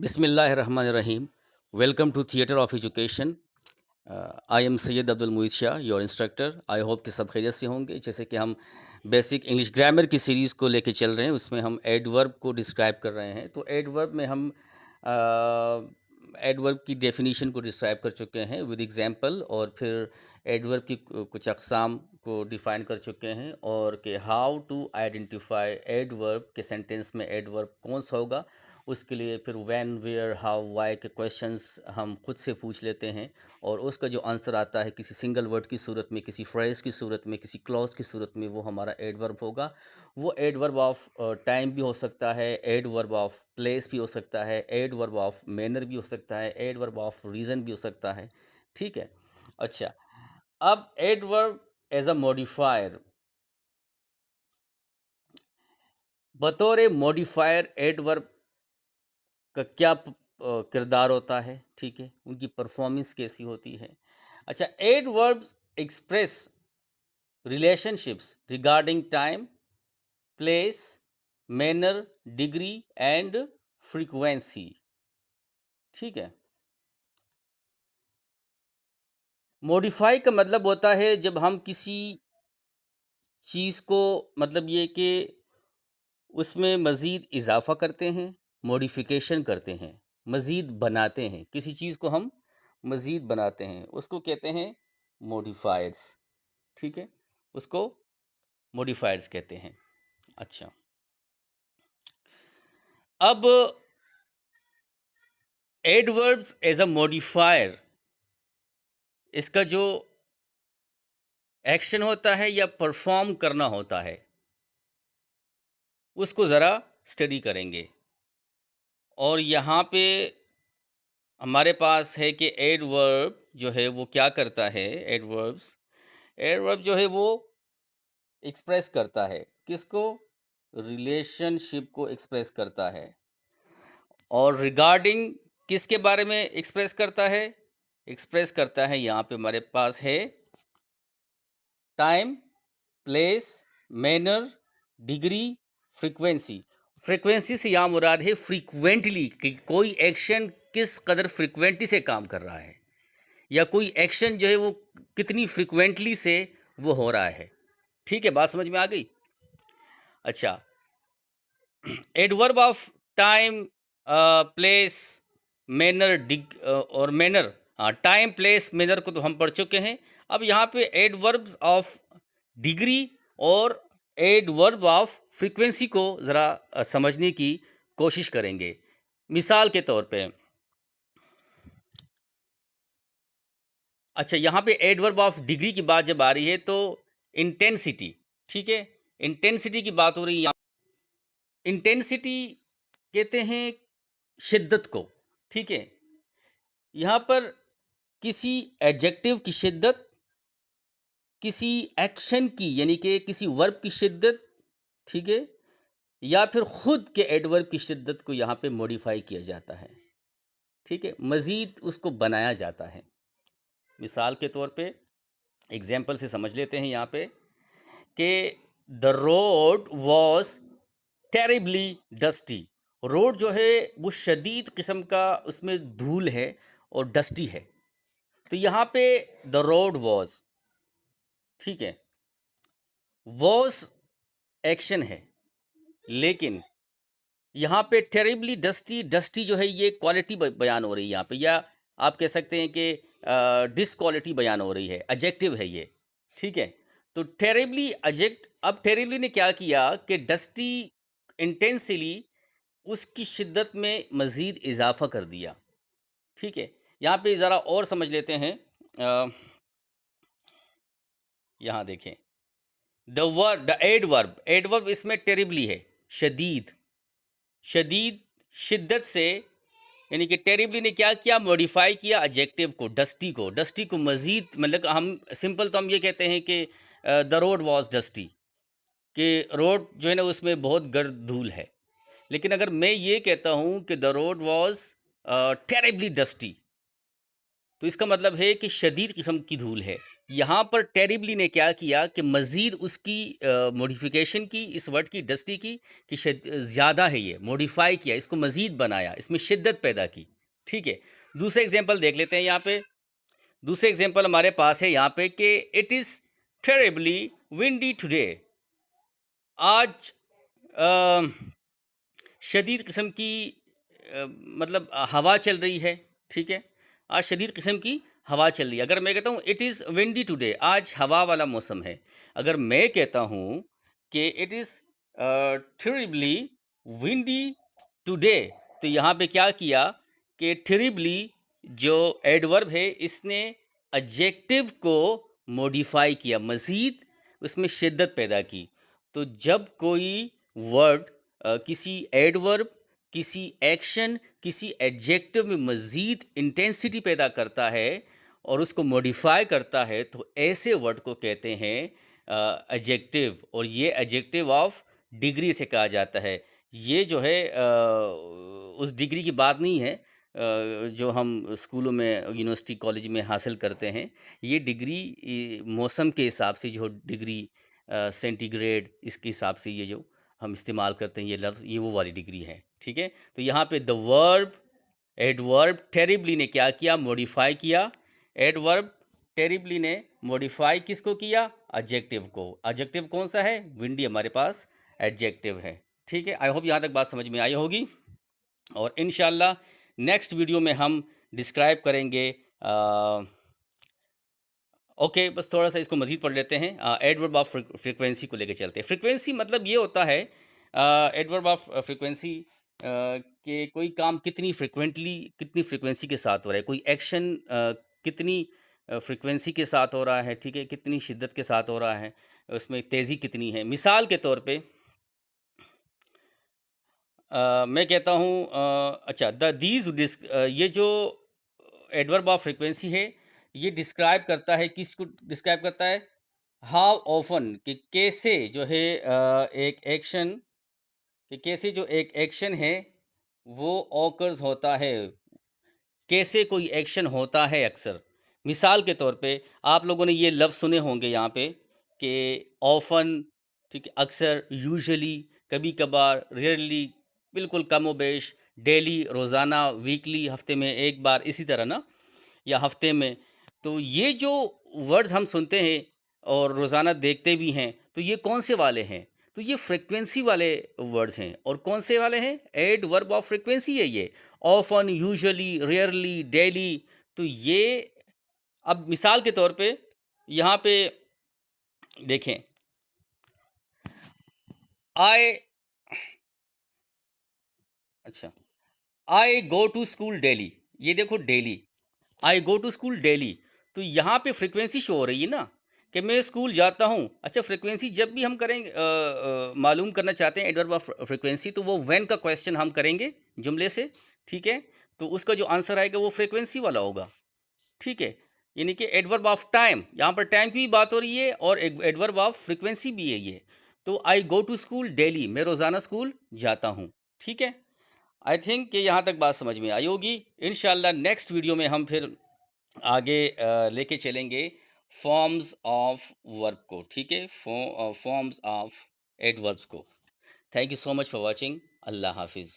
Bismillahirrahmanirrahim. Welcome to Theatre of Education. I am Syed Abdul Moeed Shah, your instructor. I hope कि सब खैरियत से होंगे. जैसे कि हम बेसिक इंग्लिश ग्रामर की सीरीज़ को लेके चल रहे हैं, उसमें हम एडवर्ब को डिस्क्राइब कर रहे हैं. तो एडवर्ब में हम एडवर्ब की डेफिनीशन को डिस्क्राइब कर चुके हैं विद एग्जांपल, और फिर एडवर्ब की कुछ अक़साम को डिफ़ाइन कर चुके हैं, और कि हाउ टू आइडेंटिफाई एडवर्ब के सेंटेंस में एडवर्ब कौन सा होगा. उसके लिए फिर व्हेन, वेयर, हाउ, व्हाई के क्वेश्चंस हम खुद से पूछ लेते हैं, और उसका जो आंसर आता है किसी सिंगल वर्ड की सूरत में, किसी फ्रेज़ की सूरत में, किसी क्लॉज़ की सूरत में, वो हमारा एडवर्ब होगा. वो एडवर्ब ऑफ टाइम भी हो सकता है, एडवर्ब ऑफ प्लेस भी हो सकता है, एडवर्ब ऑफ मैनर भी हो सकता है, एडवर्ब ऑफ रीज़न भी हो सकता है. ठीक है. अच्छा, अब एडवर्ब एज अ मॉडिफायर, बतौर मॉडिफायर एडवर्ब का क्या किरदार होता है. ठीक है, उनकी परफॉर्मेंस कैसी होती है. अच्छा, adverbs express relationships regarding time, place, manner, degree and frequency. ठीक है. मॉडिफाई का मतलब होता है जब हम किसी चीज़ को, मतलब ये कि उसमें मज़ीद इजाफ़ा करते हैं, मॉडिफिकेशन करते हैं, मज़ीद बनाते हैं. किसी चीज़ को हम मज़ीद बनाते हैं, उसको कहते हैं मॉडिफायर्स. ठीक है, उसको मॉडिफायर्स कहते हैं. अच्छा, अब एडवर्ब्स एज अ मॉडिफायर, इसका जो एक्शन होता है या परफॉर्म करना होता है, उसको ज़रा स्टडी करेंगे. और यहाँ पे हमारे पास है कि एडवर्ब जो है वो क्या करता है. एडवर्ब्स, एडवर्ब जो है वो एक्सप्रेस करता है किसको, रिलेशनशिप को एक्सप्रेस करता है. और रिगार्डिंग किसके बारे में एक्सप्रेस करता है, एक्सप्रेस करता है, यहाँ पे हमारे पास है time, place, manner, degree, frequency. Frequency से यहाँ मुराद है फ्रीक्वेंटली, कि कोई एक्शन किस कदर फ्रीक्वेंटली से काम कर रहा है, या कोई एक्शन जो है वो कितनी फ्रीक्वेंटली से वो हो रहा है. ठीक है, बात समझ में आ गई. अच्छा, adverb of time, place, manner, डिग और मैनर. हाँ, टाइम, प्लेस, मैनर को तो हम पढ़ चुके हैं. अब यहाँ पे एडवर्ब्स ऑफ डिग्री और एडवर्ब ऑफ फ्रीक्वेंसी को ज़रा समझने की कोशिश करेंगे. मिसाल के तौर पे, अच्छा, यहाँ पे एडवर्ब ऑफ डिग्री की बात जब आ रही है तो इंटेंसिटी. ठीक है, इंटेंसिटी की बात हो रही है. इंटेंसिटी कहते हैं शिद्दत को. ठीक है, यहाँ पर किसी एडजेक्टिव की शिद्दत, किसी एक्शन की यानी कि किसी वर्ब की शिद्दत, ठीक है, या फिर खुद के एडवर्ब की शिद्दत को यहाँ पे मॉडिफाई किया जाता है. ठीक है, मज़ीद उसको बनाया जाता है. मिसाल के तौर पे एग्जाम्पल से समझ लेते हैं यहाँ पे कि the road was terribly dusty. Road जो है वो शदीद किस्म का उसमें धूल है और डस्टी है. तो यहाँ पे द रोड वॉज, ठीक है, वॉज एक्शन है, लेकिन यहाँ पे टेरिबली डस्टी, डस्टी जो है ये क्वालिटी बयान हो रही है यहाँ पे, या आप कह सकते हैं कि डिसक्वालिटी बयान हो रही है, एडजेक्टिव है ये. ठीक है, तो टेरिबली एडजेक्ट. अब टेरिबली ने क्या किया कि डस्टी इंटेंसली उसकी शिद्दत में मज़ीद इजाफा कर दिया. ठीक है, यहाँ पे ज़रा और समझ लेते हैं. अ, यहाँ देखें, द एडवर्ब, एडवर्ब इसमें टेरिबली है, शदीद, शदीद, शिद्दत से, यानी कि टेरिबली ने क्या किया, मॉडिफाई किया एडजेक्टिव को, डस्टी को, डस्टी को मज़ीद, मतलब हम सिंपल तो हम ये कहते हैं कि द रोड वॉज डस्टी, कि रोड जो है ना उसमें बहुत गर्द धूल है. लेकिन अगर मैं ये कहता हूँ कि the road was terribly dusty, तो इसका मतलब है कि शदीद किस्म की धूल है. यहाँ पर टेरिबली ने क्या किया कि मज़ीद उसकी मॉडिफ़िकेशन की, इस वर्ड की, डस्टी की, कि ज़्यादा है ये, मॉडिफ़ाई किया, इसको मज़ीद बनाया, इसमें शिद्दत पैदा की। ठीक है? दूसरा एग्ज़ाम्पल देख लेते हैं यहाँ पे। दूसरे एग्ज़ाम्पल हमारे पास है यहाँ पे कि it is terribly windy today. आज अ, शदीद किस्म की मतलब हवा चल रही है। ठीक है? आज शदीद किस्म की हवा चल रही है। अगर मैं कहता हूँ इट इज़ विंडी टुडे, आज हवा वाला मौसम है। अगर मैं कहता हूँ कि it is terribly windy today, तो यहाँ पे क्या किया कि टेरिबली जो एडवर्ब है, इसने एडजेक्टिव को मॉडिफाई किया, मज़ीद उसमें शिद्दत पैदा की। तो जब कोई वर्ड किसी एडवर्ब, किसी एक्शन, किसी एडजेक्टिव में मज़ीद इंटेंसिटी पैदा करता है और उसको मॉडिफाई करता है, तो ऐसे वर्ड को कहते हैं एडजेक्टिव। और ये एडजेक्टिव ऑफ डिग्री से कहा जाता है। ये जो है उस डिग्री की बात नहीं है जो हम स्कूलों में, यूनिवर्सिटी, कॉलेज में हासिल करते हैं। ये डिग्री मौसम के हिसाब से जो डिग्री सेंटीग्रेड, इसके हिसाब से ये जो हम इस्तेमाल करते हैं ये लफ्ज़, ये वो वाली डिग्री है। ठीक है? तो यहाँ पे द वर्ब, एडवर्ब टेरिबली ने क्या किया, मॉडिफाई किया। एडवर्ब टेरिबली ने मॉडिफाई किसको किया, एडजेक्टिव को। एडजेक्टिव कौन सा है, विंडी हमारे पास एडजेक्टिव है। ठीक है? आई होप यहाँ तक बात समझ में आई होगी। और इंशाल्लाह नेक्स्ट वीडियो में हम डिस्क्राइब करेंगे ओके, बस थोड़ा-सा इसको मज़ीद पढ़ लेते हैं। एडवर्ब ऑफ फ्रीक्वेंसी को लेके चलते हैं। फ्रीक्वेंसी मतलब ये होता है एडवर्ब ऑफ फ्रीक्वेंसी कि कोई काम कितनी फ्रीक्वेंटली, कितनी फ्रीक्वेंसी के साथ हो रहा है। कोई एक्शन कितनी फ्रीक्वेंसी के साथ हो रहा है, ठीक है? कितनी शिद्दत के साथ हो रहा है, उसमें तेज़ी कितनी है। मिसाल के तौर पे मैं कहता हूँ अच्छा, ये जो एडवर्ब ऑफ फ्रीक्वेंसी है, ये डिस्क्राइब करता है, किसको डिस्क्राइब करता है, हाउ ऑफन, कि कैसे जो है एक एक्शन, कि कैसे जो एक एक्शन है वो ऑकर्स होता है, कैसे कोई एक्शन होता है अक्सर। मिसाल के तौर पे आप लोगों ने ये लफ्ज़ सुने होंगे यहाँ पे कि ऑफ़न, ठीक है, अक्सर, यूजुअली, कभी-कभार, रेयरली, बिल्कुल कमोबेश, डेली, रोज़ाना, वीकली, हफ़्ते में 1 बार, इसी तरह ना, या हफ़्ते में। तो ये जो वर्ड्स हम सुनते हैं और रोज़ाना देखते भी हैं, तो ये कौन से वाले हैं? तो ये फ्रीक्वेंसी वाले वर्ड्स हैं। और कौन से वाले हैं? एडवर्ब ऑफ फ्रीक्वेंसी है ये। Often, usually, rarely, daily. तो ये, अब मिसाल के तौर पे यहाँ पे देखें, आई अच्छा, I go to school daily. ये देखो daily, I go to school daily. तो यहाँ पे फ्रीक्वेंसी शो हो रही है ना, कि मैं स्कूल जाता हूँ। अच्छा, फ्रीक्वेंसी जब भी हम करेंगे मालूम करना चाहते हैं एडवर्ब ऑफ फ्रीक्वेंसी, तो वो व्हेन का क्वेश्चन हम करेंगे जुमले से। ठीक है? तो उसका जो आंसर आएगा वो फ्रीक्वेंसी वाला होगा। ठीक है? यानी कि एडवर्ब ऑफ टाइम, यहाँ पर टाइम की भी बात हो रही है और एक एडवर्ब ऑफ फ्रीक्वेंसी भी है ये। तो आई गो टू स्कूल डेली, मैं रोज़ाना स्कूल जाता हूँ। ठीक है? आई थिंक कि यहाँ तक बात समझ में आई होगी। इंशाल्लाह नेक्स्ट वीडियो में हम फिर आगे लेके चलेंगे फॉर्म्स ऑफ वर्ब को। ठीक है? फॉर्म्स ऑफ एडवर्ब्स को। Thank you so much for watching. Allah हाफिज़।